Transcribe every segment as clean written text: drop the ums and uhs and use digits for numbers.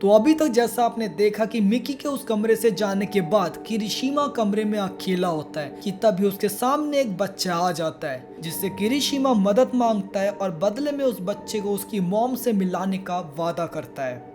तो अभी तक जैसा आपने देखा कि मिकी के उस कमरे से जाने के बाद किरिशिमा कमरे में अकेला होता है कि तभी उसके सामने एक बच्चा आ जाता है जिससे किरिशिमा मदद मांगता है और बदले में उस बच्चे को उसकी मॉम से मिलाने का वादा करता है।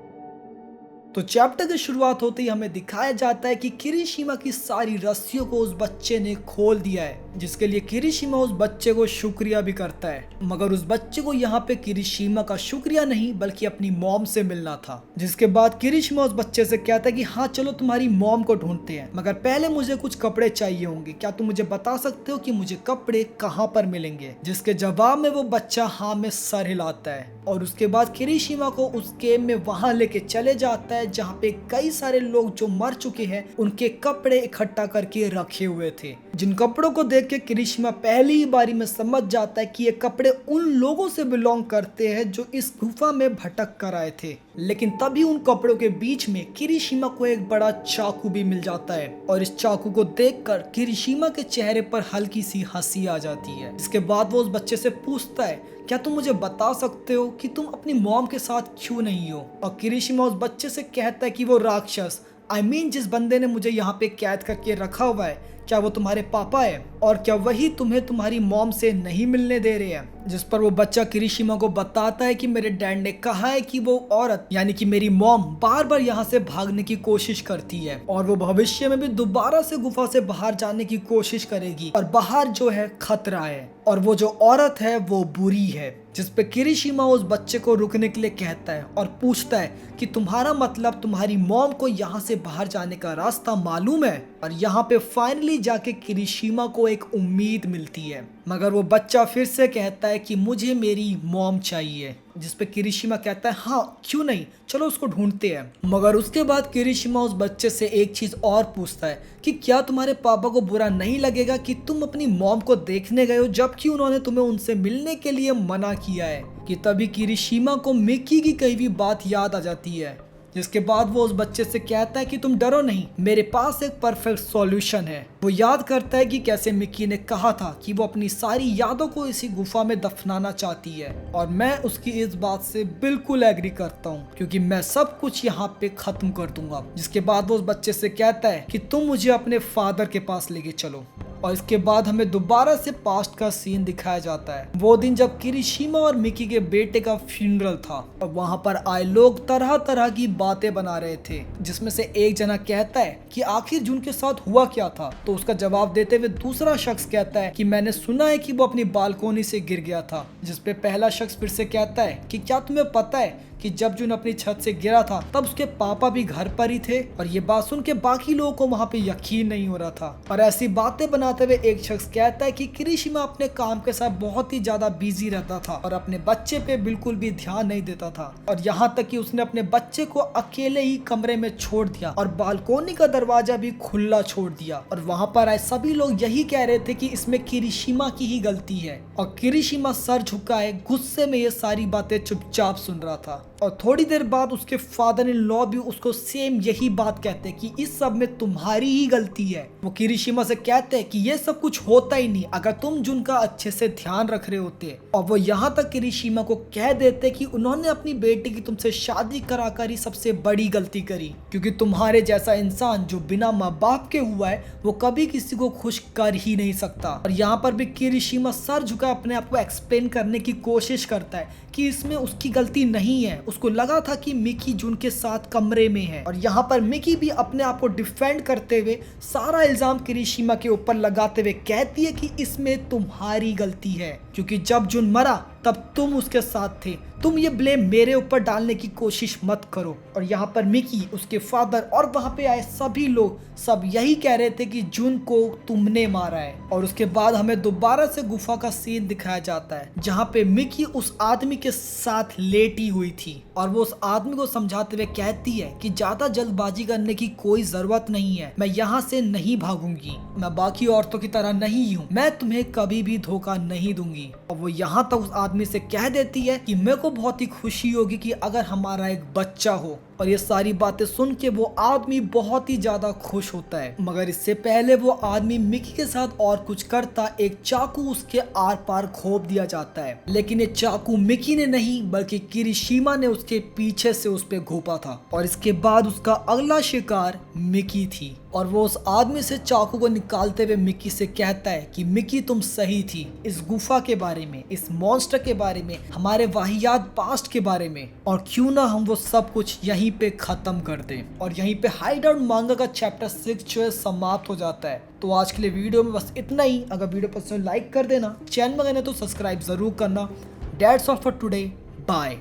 तो चैप्टर की शुरुआत होते ही हमें दिखाया जाता है कि किरिशिमा की सारी रस्सियों को उस बच्चे ने खोल दिया है, जिसके लिए किरिशिमा उस बच्चे को शुक्रिया भी करता है। मगर उस बच्चे को यहाँ पे किरिशिमा का शुक्रिया नहीं बल्कि अपनी मॉम से मिलना था। जिसके बाद किरिशिमा उस बच्चे से कहता है कि हाँ चलो तुम्हारी मॉम को ढूंढते हैं, मगर पहले मुझे कुछ कपड़े चाहिए होंगे, क्या तुम मुझे बता सकते हो कि मुझे कपड़े कहाँ पर मिलेंगे। जिसके जवाब में वो बच्चा हाँ में सर हिलाता है और उसके बाद किरिशिमा को उस गेम में वहां लेके चले जाता है जहाँ पे कई सारे लोग जो मर चुके हैं उनके कपड़े इकट्ठा करके रखे हुए थे। जिन कपड़ों को देख के किरिशिमा पहली ही बारी में समझ जाता है कि ये कपड़े उन लोगों से बिलोंग करते हैं जो इस गुफा में भटक कर आए थे। लेकिन तभी उन कपड़ों के बीच में किरिशिमा को एक बड़ा चाकू भी मिल जाता है और इस चाकू को देखकर किरिशिमा के चेहरे पर हल्की सी हंसी आ जाती है। इसके बाद वो उस बच्चे से पूछता है क्या तुम मुझे बता सकते हो कि तुम अपनी मॉम के साथ क्यों नहीं हो। और किरिशिमा उस बच्चे से कहता है कि वो राक्षस जिस बंदे ने मुझे यहाँ पे कैद करके रखा हुआ है क्या वो तुम्हारे पापा है और क्या वही तुम्हें तुम्हारी मॉम से नहीं मिलने दे रहे हैं। जिस पर वो बच्चा किरिशिमा को बताता है कि मेरे डैड ने कहा है कि वो औरत यानी कि मेरी मॉम बार बार यहाँ से भागने की कोशिश करती है और वो भविष्य में भी दोबारा से गुफा से बाहर जाने की कोशिश करेगी और बाहर जो है खतरा है और वो जो औरत है वो बुरी है। जिस पे किरिशिमा उस बच्चे को रुकने के लिए कहता है और पूछता है कि तुम्हारा मतलब तुम्हारी मॉम को यहाँ से बाहर जाने का रास्ता मालूम है। और यहाँ पे फाइनली जाके किरिशिमा को एक उम्मीद मिलती है, मगर वो बच्चा फिर से कहता है कि मुझे मेरी मॉम चाहिए। जिस पे किरिशिमा कहता है हाँ क्यों नहीं, चलो उसको ढूंढते हैं। मगर उसके बाद किरिशिमा उस बच्चे से एक चीज और पूछता है कि क्या तुम्हारे पापा को बुरा नहीं लगेगा कि तुम अपनी मॉम को देखने गए हो जबकि उन्होंने तुम्हें उनसे मिलने के लिए मना किया है। कि तभी किरिशिमा को मिकी की कही हुई बात याद आ जाती है। जिसके बाद वो उस बच्चे से कहता है कि तुम डरो नहीं, मेरे पास एक परफेक्ट सॉल्यूशन है। वो याद करता है कि कैसे मिकी ने कहा था कि वो अपनी सारी यादों को इसी गुफा में दफनाना चाहती है और मैं उसकी इस बात से बिल्कुल एग्री करता हूँ क्योंकि मैं सब कुछ यहाँ पे खत्म कर दूंगा। जिसके बाद वो उस बच्चे से कहता है कि तुम मुझे अपने फादर के पास लेके चलो। और इसके बाद हमें दोबारा से पास्ट का सीन दिखाया जाता है, वो दिन जब किरिशिमा और मिकी के बेटे का फ्यूनरल था और वहाँ पर आए लोग तरह तरह की बातें बना रहे थे। जिसमें से एक जना कहता है कि आखिर जून के साथ हुआ क्या था, तो उसका जवाब देते हुए दूसरा शख्स कहता है कि मैंने सुना है कि वो अपनी बालकोनी से गिर गया था। जिस पे पहला शख्स फिर से कहता है कि क्या तुम्हें पता है कि जब जून अपनी छत से गिरा था तब उसके पापा भी घर पर ही थे। और ये बात सुन के बाकी लोगों को वहाँ पे यकीन नहीं हो रहा था। और ऐसी बातें बनाते हुए एक शख्स कहता है कि किरिशिमा अपने काम के साथ बहुत ही ज्यादा बिजी रहता था और अपने बच्चे पे बिल्कुल भी ध्यान नहीं देता था और यहाँ तक कि उसने अपने बच्चे को अकेले ही कमरे में छोड़ दिया और बालकोनी का दरवाजा भी खुला छोड़ दिया। और वहाँ पर आए सभी लोग यही कह रहे थे कि इसमें किरिशिमा की ही गलती है और किरिशिमा सर झुकाए गुस्से में ये सारी बातें चुपचाप सुन रहा था। और थोड़ी देर बाद उसके फादर इन लॉ भी उसको सेम यही बात कहते हैं कि इस सब में तुम्हारी ही गलती है। वो किरिशिमा से कहते हैं कि ये सब कुछ होता ही नहीं अगर तुम जुन का अच्छे से ध्यान रख रहे होते। और वो यहाँ तक किरिशिमा को कह देते कि उन्होंने अपनी बेटी की तुमसे शादी कराकर ही सबसे बड़ी गलती करी, क्योंकि तुम्हारे जैसा इंसान जो बिना माँ बाप के हुआ है वो कभी किसी को खुश कर ही नहीं सकता। और यहाँ पर भी किरिशिमा सर झुका अपने आप को एक्सप्लेन करने की कोशिश करता है कि इसमें उसकी गलती नहीं है। उसको लगा था कि मिकी जून के साथ कमरे में है और यहाँ पर मिकी भी अपने आप को डिफेंड करते हुए सारा इल्जाम किरिशिमा के ऊपर लगाते हुए कहती है कि इसमें तुम्हारी गलती है क्योंकि जब जून मरा तब तुम उसके साथ थे, तुम ये ब्लेम मेरे ऊपर डालने की कोशिश मत करो। और यहाँ पर मिकी, उसके फादर और वहाँ पे आए सभी लोग सब यही कह रहे थे कि जून को तुमने मारा है। और उसके बाद हमें दोबारा से गुफा का सीन दिखाया जाता है जहाँ पे मिकी उस आदमी के साथ लेटी हुई थी और वो उस आदमी को समझाते हुए कहती है कि ज्यादा जल्दबाजी करने की कोई जरूरत नहीं है, मैं यहाँ से नहीं भागूंगी, मैं बाकी औरतों की तरह नहीं हूँ, मैं तुम्हें कभी भी धोखा नहीं दूंगी। और वो यहाँ तक उस आदमी से कह देती है कि मेरे को बहुत ही खुशी होगी कि अगर हमारा एक बच्चा हो और ये सारी बातें सुन के वो आदमी बहुत ही ज्यादा खुश होता है। मगर इससे पहले वो आदमी मिकी के साथ और कुछ करता, एक चाकू उसके आर पार घोंप दिया जाता है। लेकिन ये चाकू मिकी ने नहीं बल्कि किरिशिमा ने उसके पीछे से उस पे घोंपा था। और इसके बाद उसका अगला शिकार मिकी थी और वो उस आदमी से चाकू को निकालते हुए मिकी से कहता है कि मिकी तुम सही थी, इस गुफा के बारे में, इस मॉन्स्टर के बारे में, हमारे वाहियात पास्ट के बारे में, और क्यों ना हम वो सब कुछ यहीं पे खत्म कर दें। और यहीं पे हाइड आउट मांगा का चैप्टर 6 जो है समाप्त हो जाता है। तो आज के लिए वीडियो में बस इतना ही। अगर वीडियो पसंद लाइक कर देना, चैनल में गए तो सब्सक्राइब जरूर करना। That's all for today, bye.